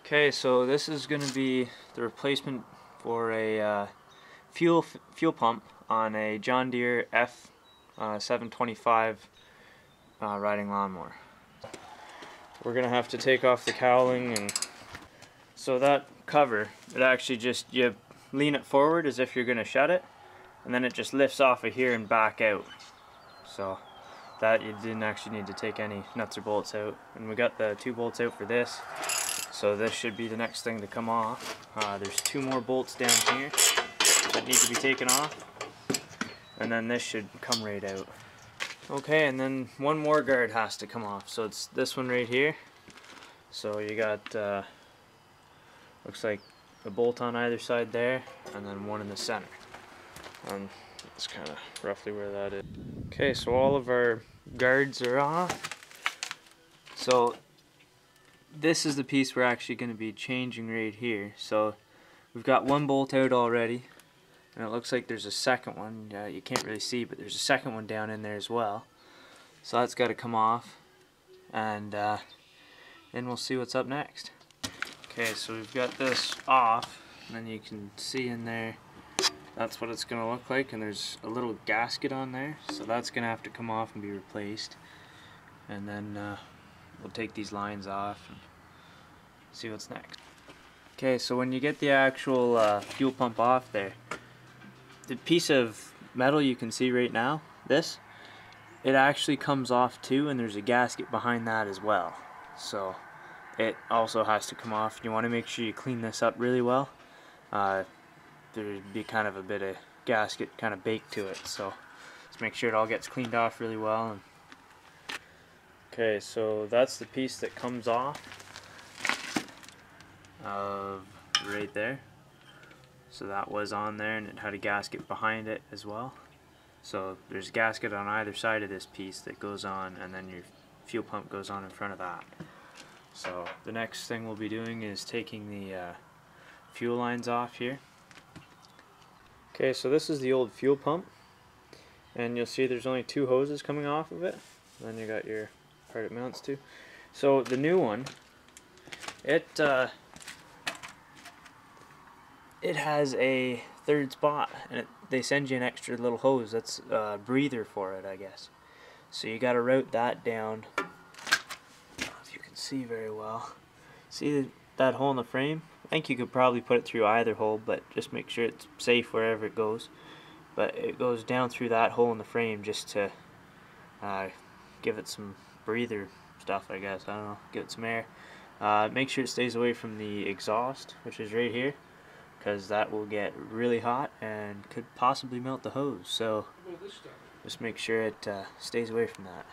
Okay, so this is going to be the replacement for a fuel pump on a John Deere F725 riding lawnmower. We're going to have to take off the cowling, and so that cover, it actually just, you lean it forward as if you're going to shut it, and then it just lifts off of here and back out. So that you didn't actually need to take any nuts or bolts out. And we got the 2 bolts out for this. So this should be the next thing to come off. There's 2 more bolts down here that need to be taken off, and then this should come right out. Okay, and then 1 more guard has to come off. So it's this one right here. So you got looks like a bolt on either side there, and then 1 in the center. And that's kind of roughly where that is. Okay, so all of our guards are off. So this is the piece we're actually going to be changing right here. So we've got 1 bolt out already, and it looks like there's a second one. You can't really see, but there's a second one down in there as well. So that's got to come off, and then we'll see what's up next. Okay, so we've got this off, and then you can see in there, that's what it's going to look like, and there's a little gasket on there, so that's going to have to come off and be replaced. And then we'll take these lines off and see what's next. Okay, so when you get the actual fuel pump off there, the piece of metal you can see right now, this, it actually comes off too, and there's a gasket behind that as well. So it also has to come off. You want to make sure you clean this up really well. There'd be kind of a bit of gasket kind of baked to it, so let's make sure it all gets cleaned off really well. And okay, so that's the piece that comes off right there. So that was on there, and it had a gasket behind it as well. So there's a gasket on either side of this piece that goes on, and then your fuel pump goes on in front of that. So the next thing we'll be doing is taking the fuel lines off here. Okay, so this is the old fuel pump, and you'll see there's only 2 hoses coming off of it. And then you got your part it mounts to. So the new one, it has a 3rd spot, and they send you an extra little hose that's a breather for it, I guess. So you got to route that down. I don't know if you can see very well. See that hole in the frame? I think you could probably put it through either hole, but just make sure it's safe wherever it goes. But it goes down through that hole in the frame just to give it some breather stuff, I guess. I don't know, give it some air. Make sure it stays away from the exhaust, which is right here, because that will get really hot and could possibly melt the hose. So just make sure it stays away from that.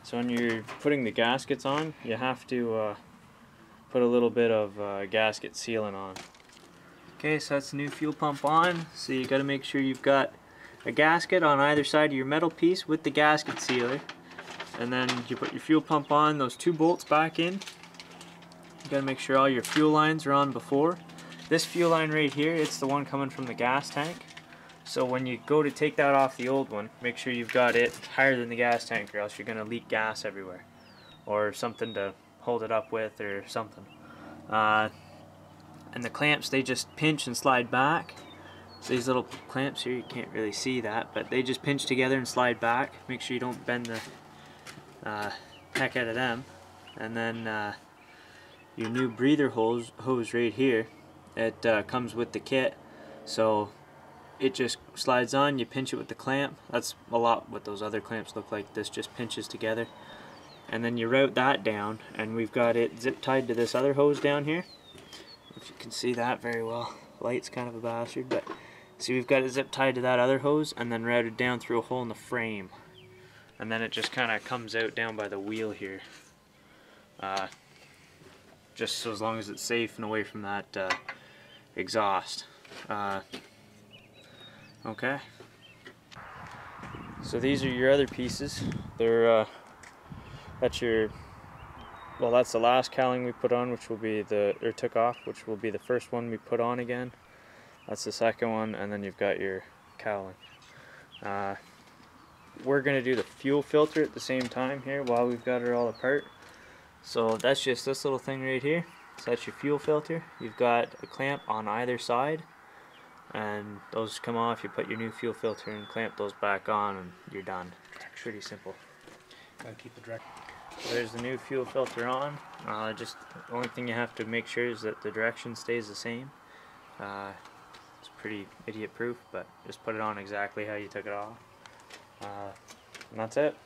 So when you're putting the gaskets on, you have to put a little bit of gasket sealant on. Okay, so that's the new fuel pump on. So you got to make sure you've got a gasket on either side of your metal piece with the gasket sealer. And then you put your fuel pump on, those 2 bolts back in. You got to make sure all your fuel lines are on before. This fuel line right here, it's the one coming from the gas tank. So when you go to take that off the old one, make sure you've got it higher than the gas tank, or else you're going to leak gas everywhere. Or something to hold it up with or something. And the clamps, they just pinch and slide back. So these little clamps here, you can't really see that, but they just pinch together and slide back. Make sure you don't bend the heck out of them. And then your new breather hose right here, it comes with the kit. So it just slides on, you pinch it with the clamp. That's a lot what those other clamps look like. This just pinches together. And then you route that down, and we've got it zip tied to this other hose down here. If you can see that very well. Light's kind of a bastard, but see, we've got it zip tied to that other hose and then routed down through a hole in the frame. And then it just kind of comes out down by the wheel here. Just so as long as it's safe and away from that exhaust. Okay. So these are your other pieces. They're that's the last cowling we put on, which will be took off, which will be the first one we put on again. That's the second one, and then you've got your cowling. We're going to do the fuel filter at the same time here while we've got it all apart. So that's just this little thing right here. So that's your fuel filter. You've got a clamp on either side, and those come off. You put your new fuel filter and clamp those back on, and you're done. It's pretty simple. Gotta keep the direct. So there's the new fuel filter on. Just the only thing you have to make sure is that the direction stays the same. It's pretty idiot proof, but just put it on exactly how you took it off. And that's it.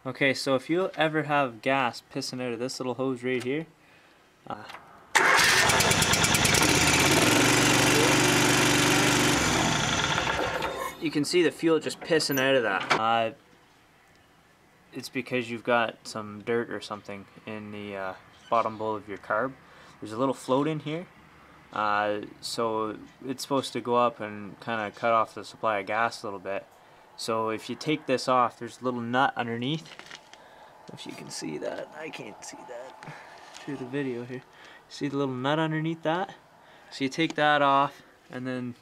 Okay, so if you ever have gas pissing out of this little hose right here, you can see the fuel just pissing out of that. It's because you've got some dirt or something in the bottom bowl of your carb. There's a little float in here, so it's supposed to go up and kind of cut off the supply of gas a little bit. So if you take this off, there's a little nut underneath. If you can see that, I can't see that through the video here. See the little nut underneath that? So you take that off and then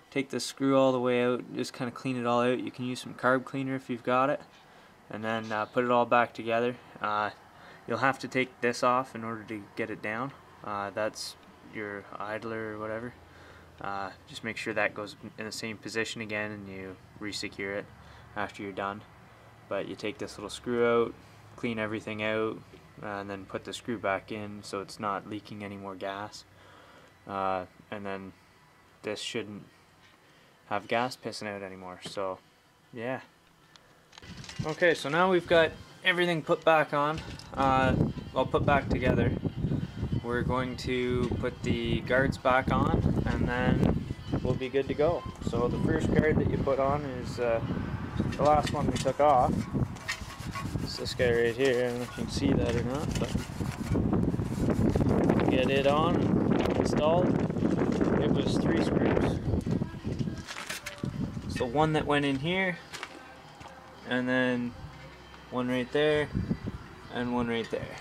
take the screw all the way out, just kind of clean it all out. You can use some carb cleaner if you've got it, and then put it all back together. You'll have to take this off in order to get it down. That's your idler or whatever. Just make sure that goes in the same position again, and you re-secure it after you're done. But you take this little screw out, clean everything out, and then put the screw back in so it's not leaking any more gas. And then this shouldn't have gas pissing out anymore. So yeah. Okay, so now we've got everything put back on, well, put back together. We're going to put the guards back on, and then we'll be good to go. So the first guard that you put on is the last one we took off. It's this guy right here. I don't know if you can see that or not, but get it on and installed. It was 3 screws. So one that went in here, and then one right there, and one right there.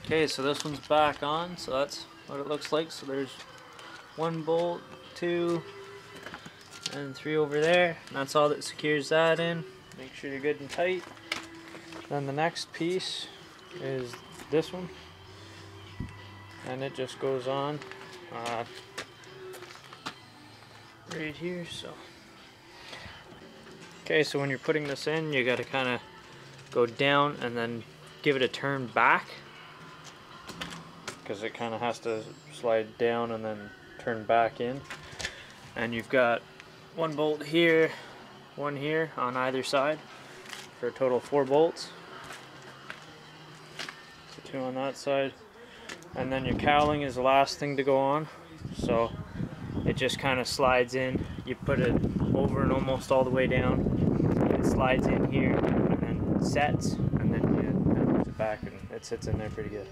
Okay, so this one's back on, so that's what it looks like. So there's 1 bolt, 2, and 3 over there. And that's all that secures that in. Make sure you're good and tight. Then the next piece is this one, and it just goes on right here. So okay, so when you're putting this in, you got to kind of go down and then give it a turn back, because it kind of has to slide down and then turn back in. And you've got 1 bolt here, 1 here on either side, for a total of 4 bolts. So 2 on that side, and then your cowling is the last thing to go on. So it just kind of slides in. You put it over and almost all the way down. It slides in here and then sets, and then you put it back and it sits in there pretty good.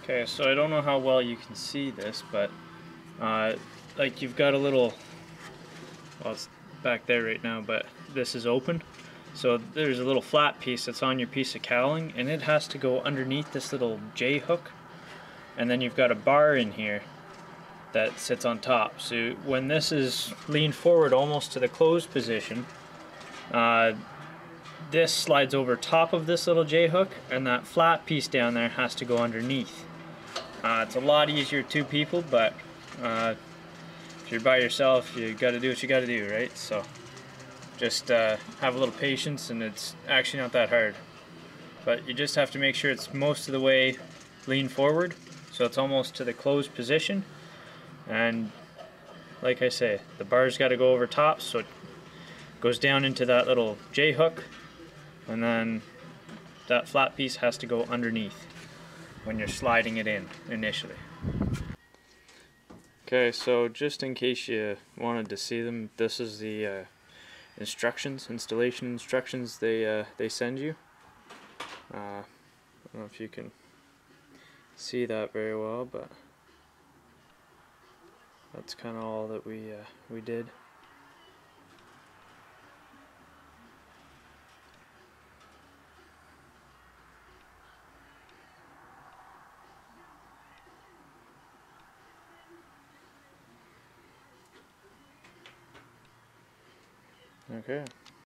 Okay, so I don't know how well you can see this, but like you've got a little, well, it's back there right now, but this is open. So there's a little flat piece that's on your piece of cowling, and it has to go underneath this little J hook. And then you've got a bar in here that sits on top. So when this is leaned forward almost to the closed position, this slides over top of this little J hook, and that flat piece down there has to go underneath. It's a lot easier 2 people, but if you're by yourself, you got to do what you got to do, right? So just have a little patience, and it's actually not that hard. But you just have to make sure it's most of the way lean forward, so it's almost to the closed position. And like I say, the bar's got to go over top, so it goes down into that little J hook, and then that flat piece has to go underneath when you're sliding it in initially. Okay, so just in case you wanted to see them, this is the instructions, installation instructions they send you. I don't know if you can see that very well, but that's kind of all that we did. Okay.